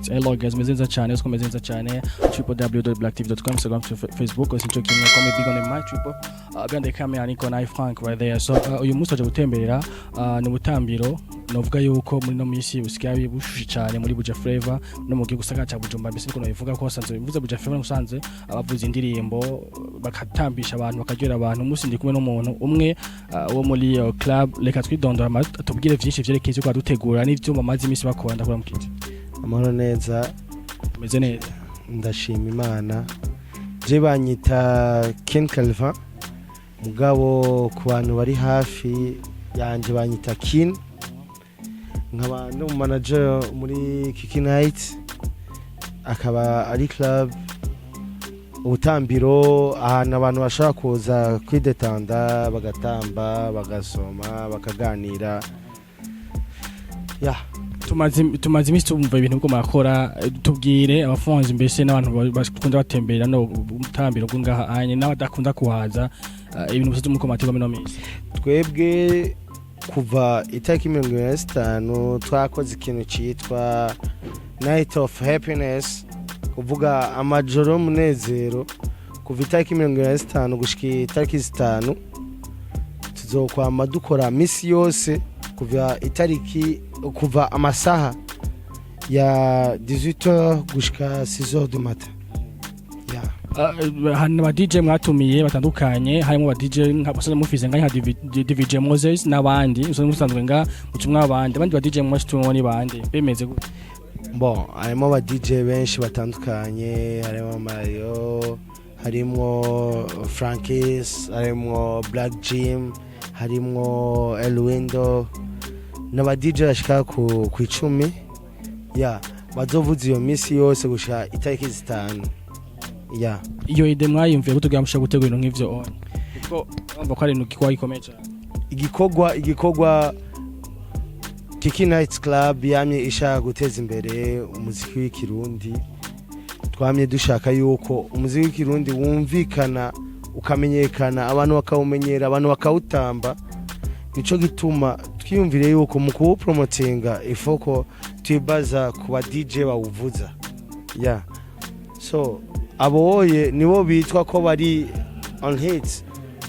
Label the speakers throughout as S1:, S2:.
S1: it's Elogas mezenza cyane uko mezenza cyane www.blacktv.com Instagram Facebook usincho kimwe kome big on my triple behind the camera Nico na Frank right there so uyu munsi aje gutemberera ni butambiro novuga yuko muri no misi usigaye bushushe cyane muri Buja Flavor no mu gihugu gisagara cya Bujumbura mbese niko nabivuga ko sanze bivuze Buja Flavor usanze abavuza indirimbo bakatambisha abantu bakaryohera abantu umunsi ndi kumwe n'umuntu umwe wo muri club reka twidondora atubwire byinshi vyerekeye ko dutegura n'ivyo bamaze imisi bakora ndakora mukiti
S2: amahoro neza
S1: meze neza
S2: ndashima Imana je banyita Ken Calvin mugabo ku bantu bari hafi yanje banyita Kin nkaba no manager muri KIKI Night akaba ari club ubutambiro ahantu abantu bashaka kuza kwidetanda bagatamba bagasoma bakaganira
S1: tumaze imisi tumva ibintu bwo makora tubwire abafonzi mbese n'abantu bakunda batembera no ubutambiro bwo ngaha anye n'abadakunda kuhaza ibintu byose muko matiko mino misi
S2: twebwe kuva itariki 25 twakoze ikintu cyitwa Night of Happiness kuvuga amajoro munezero kuva itariki 25 gushika itariki 5 tuzokwama dukora misi yose kuva amasaha ya 18h gushika 6h du matin
S1: hano ba DJ mwatumiye batandukanye harimo ba DJ nk'abasaza mufise nka DJ Moses n'abandi usanga musanzwe nga mucumwa abandi ba DJ mwashtumwe ni bande bemeze gute
S2: bon harimo ba DJ benshi batandukanye harimo Mario harimo Frankis harimo Black Jim harimo Elwindo n'aba DJ bashika ku 10 bazovuza iyo misi yose gushika itariki 5
S1: iyo ide mwayumviye gutubwira musha gutegura ibintu nk'ivyo kuko bamba ko ari ibintu gikwa gikomeye cyane
S2: igikorwa KIKI Night Club yamye ishaka guteza imbere umuziki w'ikirundi twamye dushaka yuko umuziki w'ikirundi wumvikana ukamenyekana abantu bakawumenyera abantu bakawutamba nico gituma twiyumvire yuko mu kuwupromotinga ifoko twibaza ku ba DJ bawuvuza so aboye nibo bitwa ko bari on hits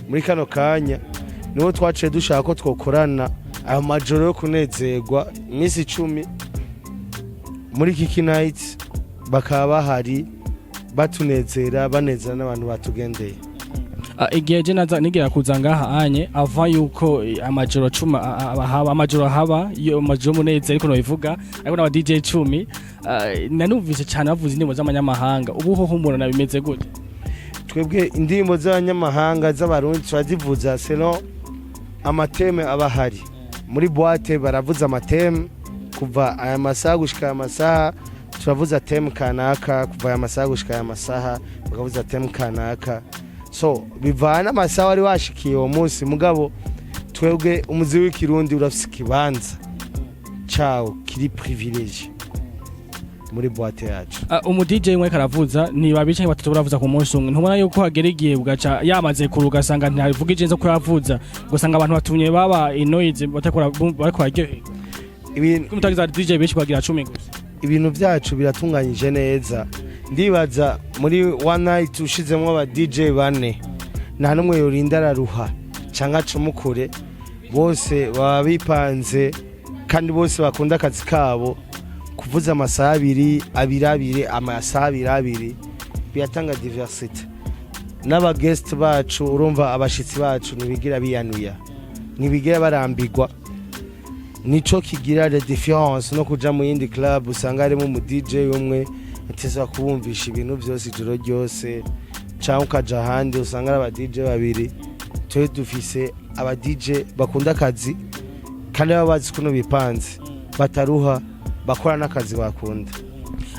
S2: muri kano kanya nibo twaciye dushaka ko twokorana ayo majoro yo kunezerwa imisi 10 muri KIKI Night bakaba bahari batunezera banezera n'abantu batugendeye
S1: igihe je naza nigira kuzanga anye ava yuko amajoro 10 amajoro haba iyo majoro muneze ariko no bivuga ariko n'aba DJ 10 nanumvise cyane bavuze indimo z'amanyamahanga ubu ho umuntu nabimeze gute
S2: twebwe indimo z'abanyamahanga z'abarundi twazivuza selon amateme abahari muri boîte baravuza amateme kuva aya masaha gushika amasaha turavuza teme kanaka kuva aya masaha gushika aya masaha bakavuza teme kanaka so bivana amasaha ari washikiye uwo munsi mugabo twebwe umuzi w'ikirundi urafise kibanza ciao kiri privilege muri boîte yacu
S1: umu DJ mwe karavuza ni babice batatu baravuza ku munsi umwe ntubona yuko hagera igihe bugaca yamaze kuruga sanga ntavuga ijenze ko yavuza gusanga abantu batumye baba inoize batakora bariko baryohe ibintu kumutagiza DJ benshi kwagira 10 gusa
S2: ibintu byacu biratunganyije neza ndibaza muri one night ushizemo aba DJ bane nta numwe yorinda araruha cyangwa cumukure bose baba bipanze kandi bose bakunda akazi kabo kuvuza amasaha abiri amasaha abiri biyatanga diversity n'aba guest bacu urumva abashitsi bacu nibigira biyanuya nibigira barambigwa nico kigira la différence no kuja mu yindi club usanga harimo mu DJ umwe ateza kubumvisha ibintu byose ijoro ryose cyangwa ukaja handi usanga aba DJ babiri twe dufise aba DJ bakunda akazi kandi babazi kuno bipanze bataruha bakora n'akazi bakunda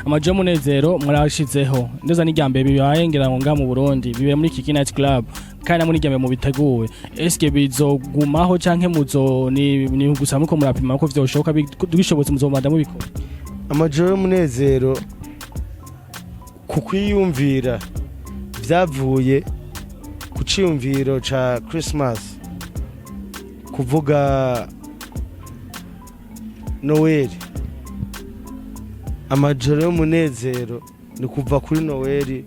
S1: amajoro munezero murashizeho ndeza n'iryambe bibaye ngira ngo nga mu Burundi bibe muri KIKI Night Club kandi muri ryambe mu biteguwe eske bizogumaho canke muzo ni gusa muko murapima ko vyoshoka bishobotse muzomanda mu bikora
S2: amajoro munezero kukwiyumvira vyavuye ku ciyumviro ca Christmas kuvuga Noel amajoro y'umunezero ni kuva kuri Noel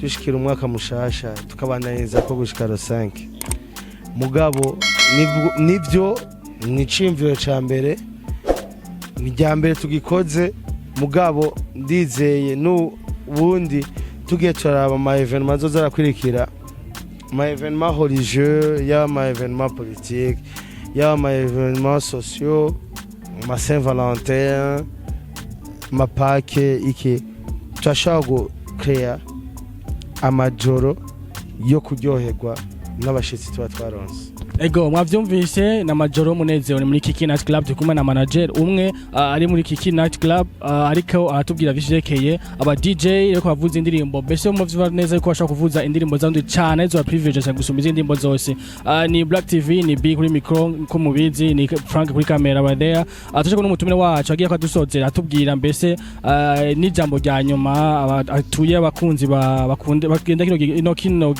S2: dushikira umwaka mushasha tukabandanyiriza ko gushika rosanke mugabo nivyo ni cimviro ca mbere ni rya mbere tugikoze mugabo ndizeye n'ubundi tugiye turaba ama evenement zozarakwirikira ama evenement religieux ya ama evenement politique ya ama evenement sociaux ma Saint-Valentin ma Pâques iki turashaka créer amajoro yo kuryoherwa n'abashitsi tuba twaronse.
S1: Ego mwavyumvise na majoro munezero ni muri KIKI Night Club tukuma na manager umwe ari muri KIKI Night Club ariko aratubwira vishekeye aba DJ reko bavuza indirimbo bese mu vyo neza yuko bashaka kuvuza indirimbo zandi cyane zo privilege cyane gusumba indirimbo zose ni Black TV ni B kuri micro ko mubizi ni Frank kuri camera ba there atashaka n'umutumire wacu agiye kadusozera atubwira mbese ni jambo rya nyuma atuye abakunzi bakunde bagenda kino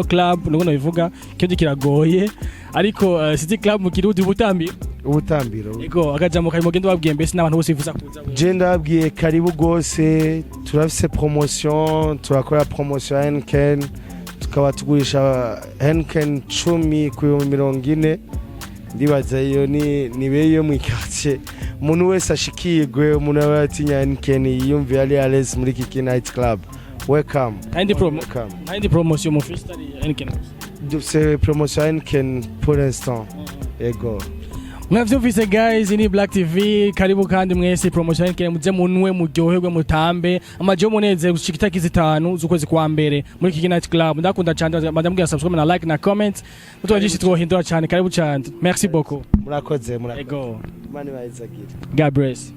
S1: club nuko bivuga kindi kiragoye ariko City Club mu Kirundi ubutambiro ego akajamo kari mugende babwiye mbese n'abantu bose bifuza kuza
S2: je ndabwiye karibu gose turafise promotion turakora promotion ya Henken tukaba tugurisha Henken 10 ku 40 ndibaza iyo ni beyo mu quartier umuntu wese ashikirwe umuntu atinya Henken yumva ali Alex muri KIKI Night Club welcome and
S1: promotion mu festival Henken
S2: c'est promotion Henken pour l'instant ego
S1: mwavyumvise guys ni Black TV karibu kandi mwese promotion Henken muje munwe muryoherwe mutambe amajo muneze gushika itariki 5 z'ukwezi kwa mbere muri KIKI Night Club ndakunda cyane madamubwira subscribe na like na comment mutwagisha twohindura cyane karibu cyane merci beaucoup
S2: murakoze
S1: ego
S2: mani baizagire
S1: God bless